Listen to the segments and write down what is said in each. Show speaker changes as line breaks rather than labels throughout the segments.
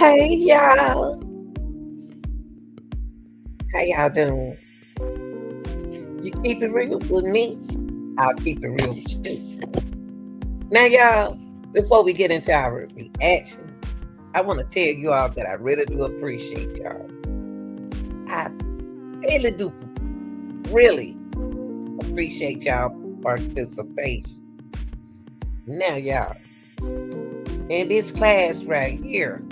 Hey y'all, how y'all doing? You keep it real with me, I'll keep it real with you. Now y'all, before we get into our reaction, I want to tell you all that I really do appreciate y'all. I really do really appreciate y'all participation. Now y'all, in this class right here,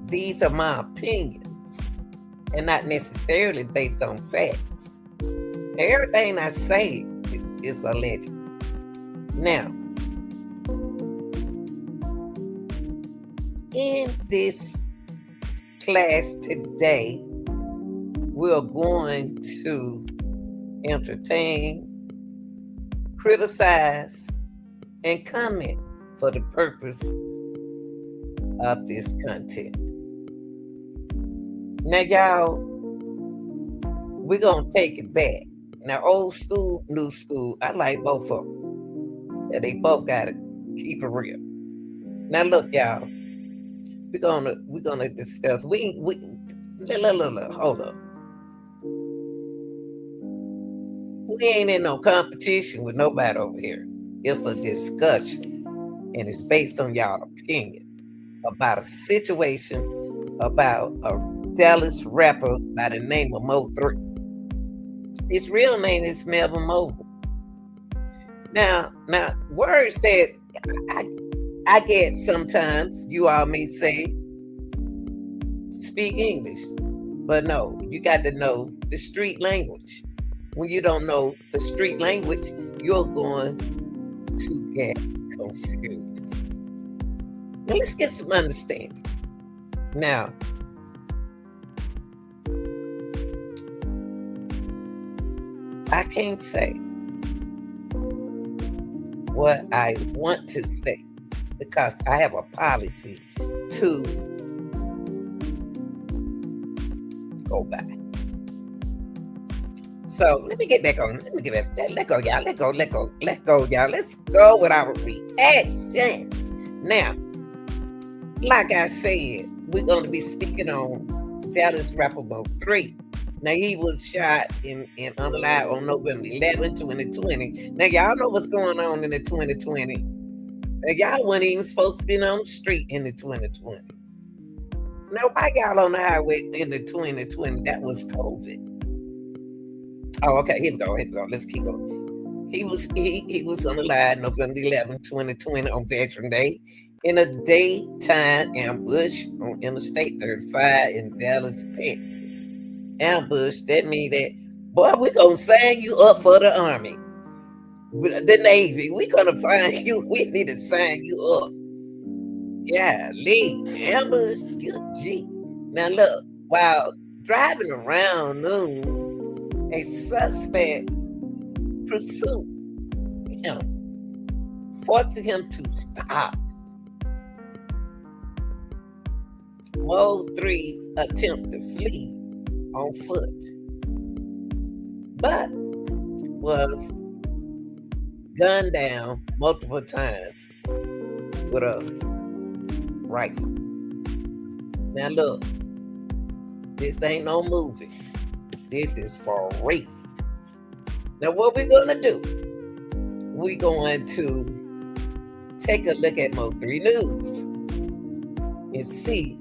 these are my opinions and not necessarily based on facts. Everything I say is alleged. Now, in this class today, we're going to entertain, criticize, and comment for the purpose of this content. Now, y'all, we're going to take it back. Now, old school, new school, I like both of them. Yeah, they both got to keep it real. Now, look, y'all, we're gonna discuss. Look, hold up. We ain't in no competition with nobody over here. It's a discussion, and it's based on y'all opinion about a situation about a Dallas rapper by the name of MO3. His real name is Melvin Mobile. Now, words that I, I get sometimes, you all may say, speak English. But no, you got to know the street language. When you don't know the street language, you're going to get confused. Now, let's get some understanding. Now, I can't say what I want to say because I have a policy to go by. So let me get back on. Let me get back. Let go, y'all. Let go, y'all. Let's go with our reaction. Now, like I said, we're going to be speaking on Dallas rapper MO3. Now, he was shot in unalive on November 11, 2020. Now, y'all know what's going on in the 2020. Now, y'all wasn't even supposed to be on the street in the 2020. Now, why y'all on the highway in the 2020? That was COVID. Oh, okay. Here we go. Let's keep going. He was on the line November 11, 2020 on Veteran Day in a daytime ambush on Interstate 35 in Dallas, Texas. Ambush, that means that, boy, we're going to sign you up for the Army. The Navy, we're going to find you. We need to sign you up. Yeah, Lee, ambush, good G. Now look, while driving around noon, a suspect pursued him, forcing him to stop. MO3 attempted to flee on foot, but was gunned down multiple times with a rifle. Now look, this ain't no movie. This is for real. Now what we're gonna do? We're going to take a look at MO3 News and see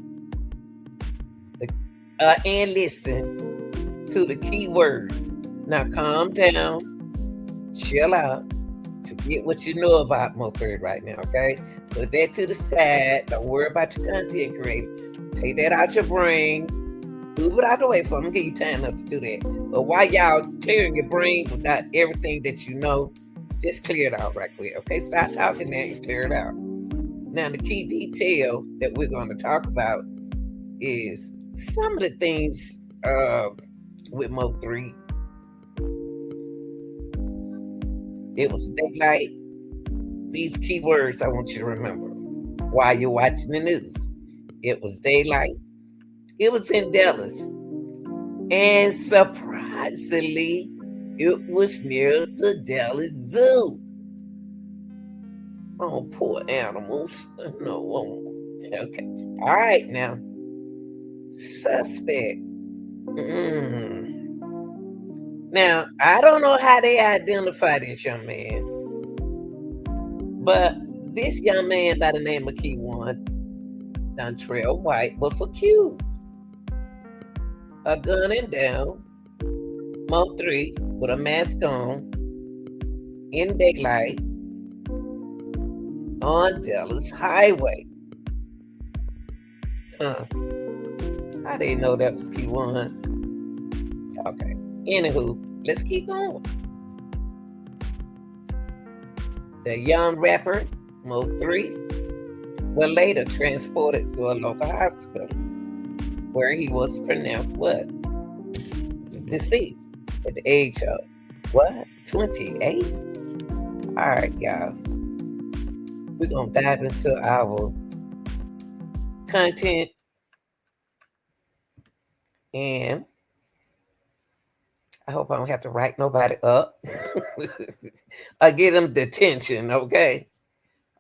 and listen to the key word. Now calm down, chill out, forget what you know about MO3 right now, okay? Put that to the side. Don't worry about your content creator. Take that out your brain. Move it out the way for them. Give you time enough to do that. But while y'all clearing your brain without everything that you know, just clear it out right quick. Okay, stop talking now and clear it out. Now, the key detail that we're going to talk about is some of the things with MO3. It was daylight. These keywords I want you to remember while you're watching the news. It was daylight. It was in Dallas. And surprisingly, it was near the Dallas Zoo. Oh, poor animals. No, okay. All right, now. Suspect. Now, I don't know how they identify this young man, but this young man by the name of Keywan Dontrell White was accused of gunning down MO3 with a mask on in daylight on Dallas Highway. Huh. I didn't know that was Keywan. Okay. Anywho, let's keep going. The young rapper, MO3, was later transported to a local hospital where he was pronounced what? Deceased at the age of what? 28? All right, y'all. We're going to dive into our content and I hope I don't have to write nobody up. I get them detention, okay?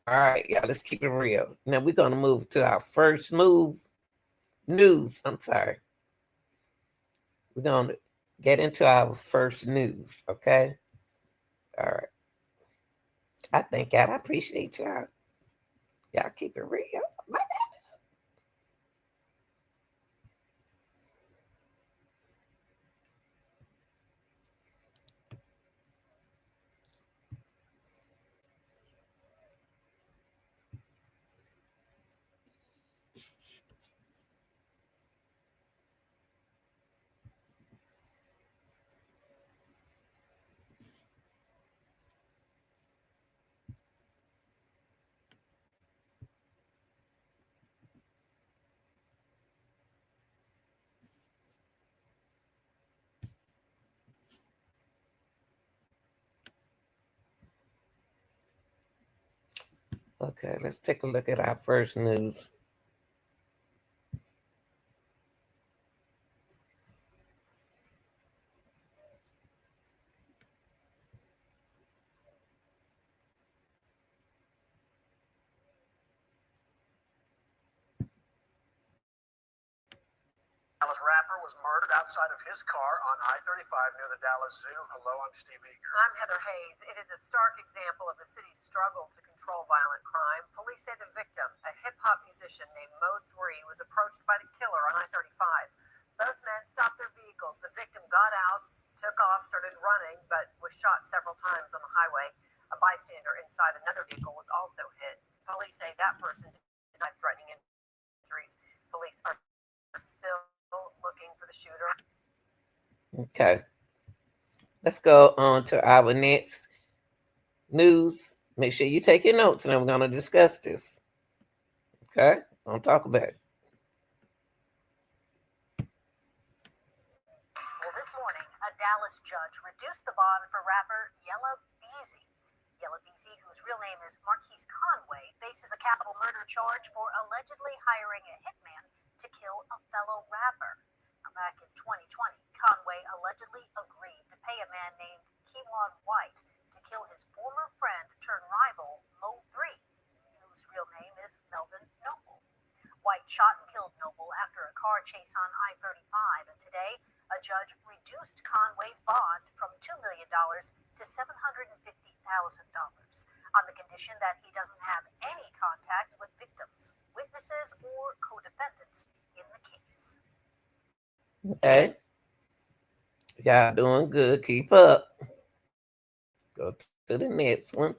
All right, y'all, let's keep it real. Now we're going to move to our first news. I'm sorry. We're going to get into our first news, okay? All right. I thank God. I appreciate y'all. Y'all keep it real. Okay, let's take a look at our first news.
Dallas rapper was murdered outside of his car on I-35 near the Dallas Zoo. Hello, I'm Steve Eager.
I'm Heather Hayes. It is a stark example of the city's struggle to control violent crime. Police say the victim, a hip-hop musician named MO3, was approached by the killer on I-35. Both men stopped their vehicles. The victim got out, took off, started running, but was shot several times on the highway. A bystander inside another vehicle was also hit. Police say that person did life-threatening injuries. Police are still looking for the shooter.
Okay. Let's go on to our next news. Make sure you take your notes and we're going to discuss this. Okay? I'll talk about it.
Well, this morning, a Dallas judge reduced the bond for rapper Yella Beezy. Yella Beezy, whose real name is Marquise Conway, faces a capital murder charge for allegedly hiring a hitman to kill a fellow rapper. Now, back in 2020, Conway allegedly agreed to pay a man named Keywan White to kill his former friend turned rival, MO3, whose real name is Melvin Noble. White shot and killed Noble after a car chase on I-35, and today, a judge reduced Conway's bond from $2 million to $750,000 on the condition that he doesn't have any contact with victims, witnesses, or co-defendants in the case.
Okay. Y'all doing good. Keep up. Go to the next one.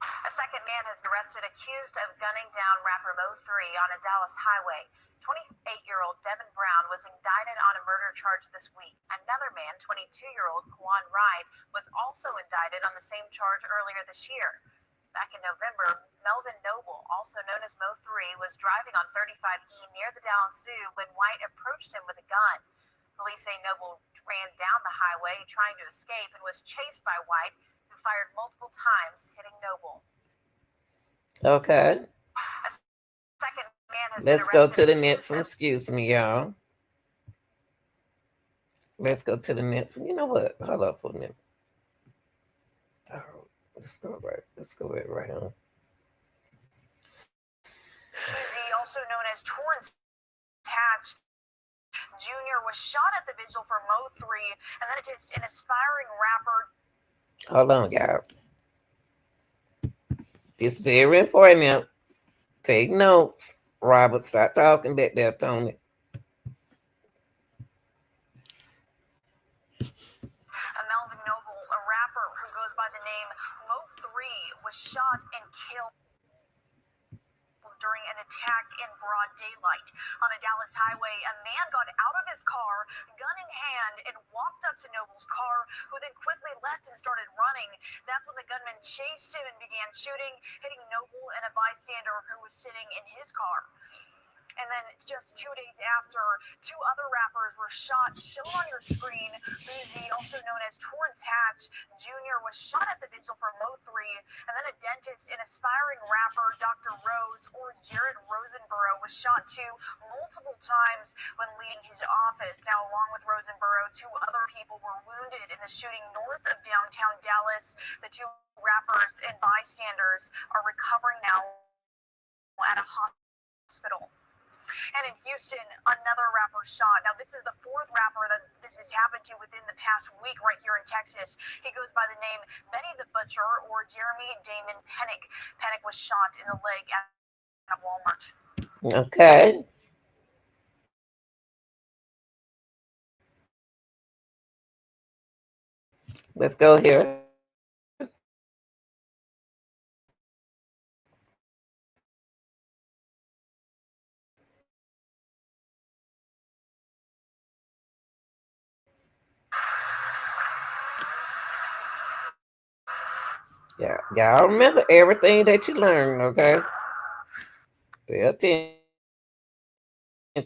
A second man has been arrested accused of gunning down rapper MO3 on a Dallas highway. 28-year-old Devin Brown was indicted on a murder charge this week. Another man, 22-year-old Kwan Wright, was also indicted on the same charge earlier this year. Back in November, Melvin Noble, also known as MO3, was driving on 35E near the Dallas Zoo when White approached him with a gun. Police say Noble ran down the highway trying to escape and was chased by White, who fired multiple times, hitting Noble.
Okay.
A second man has
Let's go to the next one. Excuse me, y'all. Let's go to the next one. You know what? Hold up for a minute. Oh, let's go right on.
Uzi, also known as Torrance Hatch Jr., was shot at the vigil for MO3, and then it's an aspiring rapper.
Hold on, y'all. It's very important now. Take notes. Robert, stop talking back there, Tony.
Melvin Noble, a rapper who goes by the name MO3, was shot and killed during an attack in broad daylight. On a Dallas highway, a man got out of his car, gun in hand, and walked up to Noble's car, who then quickly left and started running. That's when the gunman chased him and began shooting, hitting Noble and a bystander who was sitting in his car. And then just 2 days after, two other rappers were shot, shown on your screen. Uzi, also known as Torrance Hatch Jr., was shot at the vigil for MO3, and then a dentist and aspiring rapper, Dr. Rose, or Jared Rosenborough, was shot too multiple times when leaving his office. Now, along with Rosenborough, two other people were wounded in the shooting north of downtown Dallas. The two rappers and bystanders are recovering now at a hospital. And in Houston, another rapper shot. Now, this is the fourth rapper that this has happened to within the past week right here in Texas. He goes by the name Benny the Butcher, or Jeremy Damon Pennick. Pennick was shot in the leg at a Walmart.
Okay. Let's go here. Yeah, y'all remember everything that you learned, okay? Pay attention.
In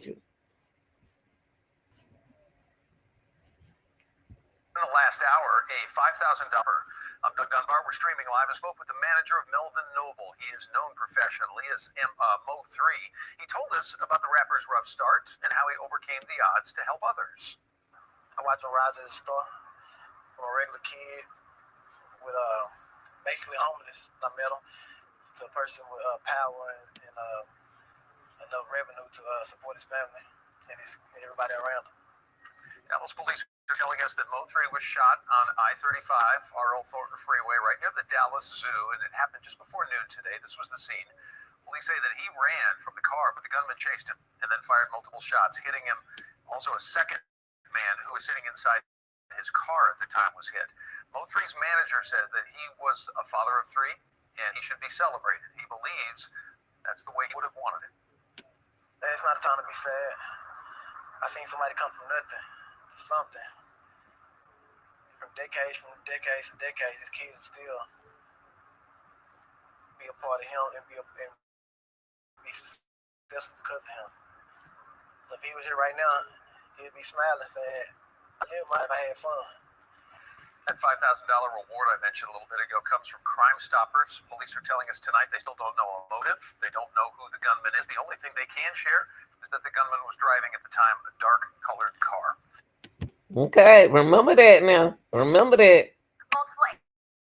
the last hour, a $5,000 I'm Doug Dunbar. We're streaming live. I spoke with the manager of Melvin Noble. He is known professionally as MO3. He told us about the rapper's rough start and how he overcame the odds to help others. I watched him rise at the store from a regular kid with basically homeless. I met him to a person with power and enough revenue to support his family and everybody around him. Dallas police are telling us that MO3 was shot on I-35, R.L. Thornton Freeway, right near the Dallas Zoo, and it happened just before noon today. This was the scene. Police say that he ran from the car, but the gunman chased him and then fired multiple shots, hitting him. Also, a second man who was sitting inside his car at the time was hit. MO3's manager says that he was a father of three, and he should be celebrated. He believes that's the way he would have wanted it. It's not a time to be sad. I seen somebody come from nothing to something. From decades to decades, his kids will still be a part of him and be successful because of him. So if he was here right now, he'd be smiling saying, I lived my life, I had fun. That $5,000 reward I mentioned a little bit ago comes from Crime Stoppers. Police are telling us tonight they still don't know a motive. They don't know who the gunman is. The only thing they can share is that the gunman was driving at the time a dark-colored car.
Okay, remember that now. Remember that.
Multiple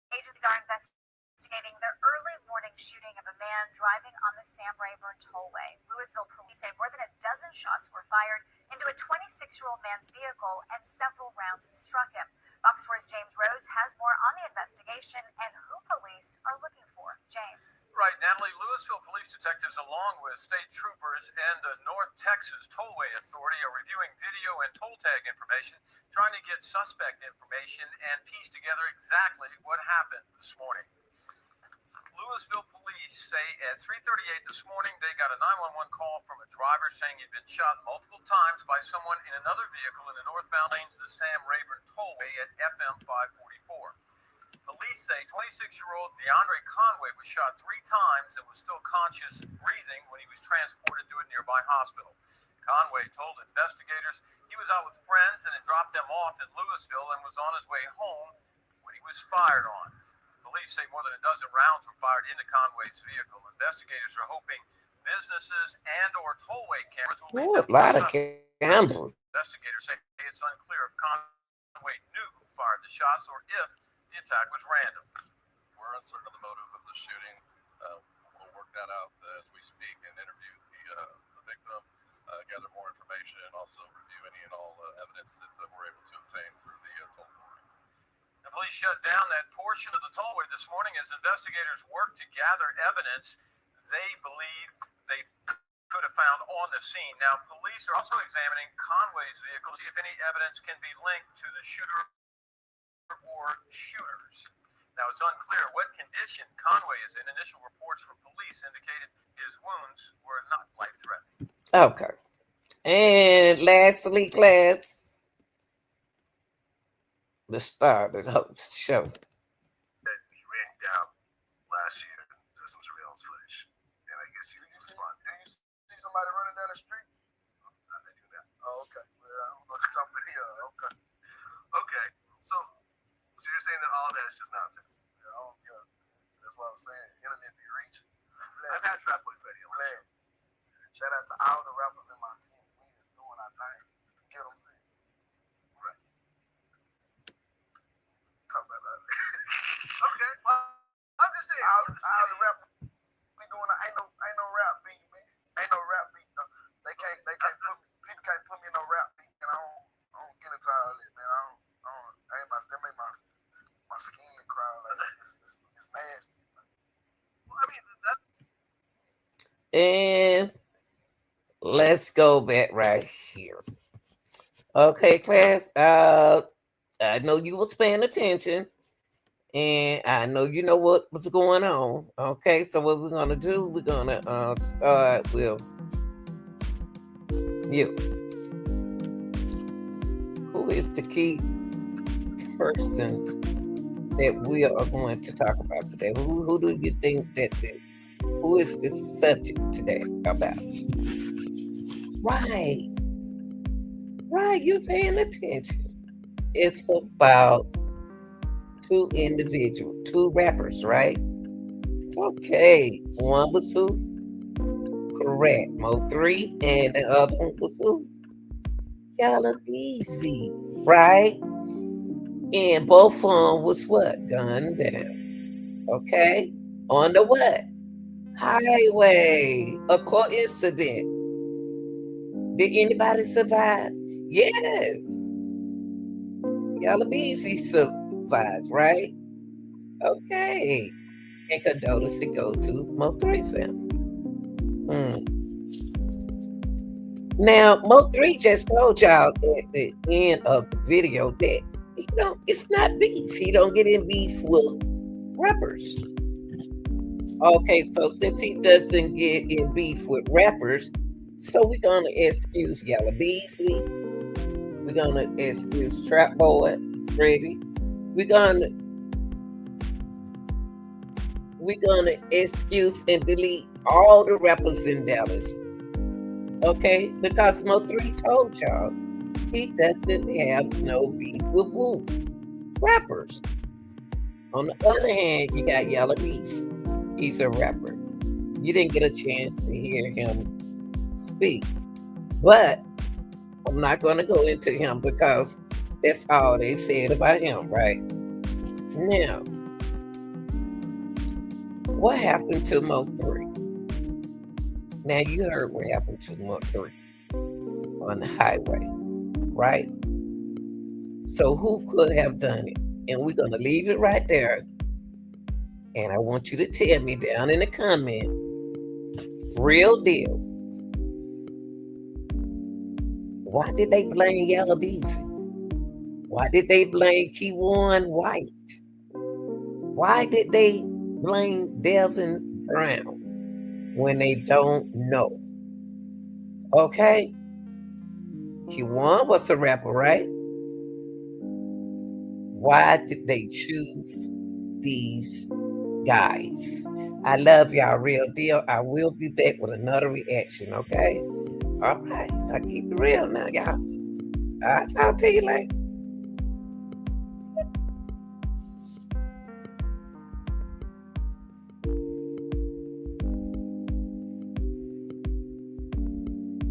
agencies are investigating the early morning shooting of a man driving on the Sam Rayburn Tollway. Louisville police say more than a dozen shots were fired into a 26-year-old man's vehicle and several rounds struck him. Fox 4's James Rose has more on the investigation and who police are looking for. James.
Right, Natalie, Louisville police detectives, along with state troopers and the North Texas Tollway Authority, are reviewing video and toll tag information, trying to get suspect information and piece together exactly what happened this morning. Louisville police say at 3:38 this morning they got a 911 call from a driver saying he'd been shot multiple times by someone in another vehicle in the northbound lanes of the Sam Rayburn Tollway at FM 544. Police say 26-year-old DeAndre Conway was shot 3 times and was still conscious and breathing when he was transported to a nearby hospital. Conway told investigators he was out with friends and had dropped them off in Louisville and was on his way home when he was fired on. Police say more than a dozen rounds were fired into Conway's vehicle. Investigators are hoping businesses and or tollway cameras will lead them to
A lot of
suspects.
cameras.
Investigators say it's unclear if Conway knew who fired the shots or if The attack was random. We're uncertain of the motive of the shooting. We'll work that out as we speak and interview the victim, gather more information, and also review any and all evidence that we're able to obtain through the tollway. The police shut down that portion of the tollway this morning as investigators work to gather evidence they believe they could have found on the scene. Now, police are also examining Conway's vehicle to see if any evidence can be linked to the shooter or shooters. Now, it's unclear what condition Conway is in. Initial reports from police indicated his wounds were not life-threatening.
Okay. And lastly, class, the star of the host show.
That he ran down last year. There's some surveillance footage, and I guess you respond. Did you see somebody running down the street? I do that. Oh, okay. Well, I don't know what you're talking about. Yeah, okay. Okay. So you're saying that all that is just nonsense? Yeah, that's what I'm saying. Internet be reaching. I've had trap boy Betty on my show. Shout out to all the rappers in my scene. We just doing our thing. You get what I'm saying? Right. Talk about that. Okay. Well, I'm just saying. All the rap. We doing. Ain't no rap beat, man. Ain't no rap beat. No. People can't put me in no rap beat, and I don't get into all that, man. That make my skin cry. Like it's nasty. Well, I mean, that's.
And let's go back right here. Okay, class. I know you was paying attention, and I know you know what was going on. Okay, so what we're gonna do? We're gonna start with you. Who is the key person that we are going to talk about today? Who do you think who is this subject today about? Right, you're paying attention. It's about two rappers, right? Okay, one was who? Correct, MO3, and the other one was who? Yella Beezy, right? And both of them was what? Gunned down. Okay? On the what? Highway. A car incident. Did anybody survive? Yes. Yella Beezy survived, right? Okay. And condolences go to MO3 family. Now, Mo3 just told y'all at the end of the video that it's not beef. He don't get in beef with rappers. Okay, so since he doesn't get in beef with rappers, so we're gonna excuse Yella Beasley. We're gonna excuse Trap Boy, Freddie. We're gonna excuse and delete all the rappers in Dallas. Okay, because Mo3 told y'all he doesn't have no beef with Woo rappers. On the other hand, you got Yella Beast. He's a rapper. You didn't get a chance to hear him speak. But I'm not going to go into him because that's all they said about him, right? Now, what happened to Mo3? Now, you heard what happened to Mo3 on the highway, right? So who could have done it? And we're going to leave it right there. And I want you to tell me down in the comment, real deal. Why did they blame Yella Beezy? Why did they blame Keywan White? Why did they blame Devin Brown when they don't know? Okay? Keywan was a rapper, right? Why did they choose these guys? I love y'all, real deal. I will be back with another reaction, okay? All right, I keep it real now, y'all. I'll talk to you later.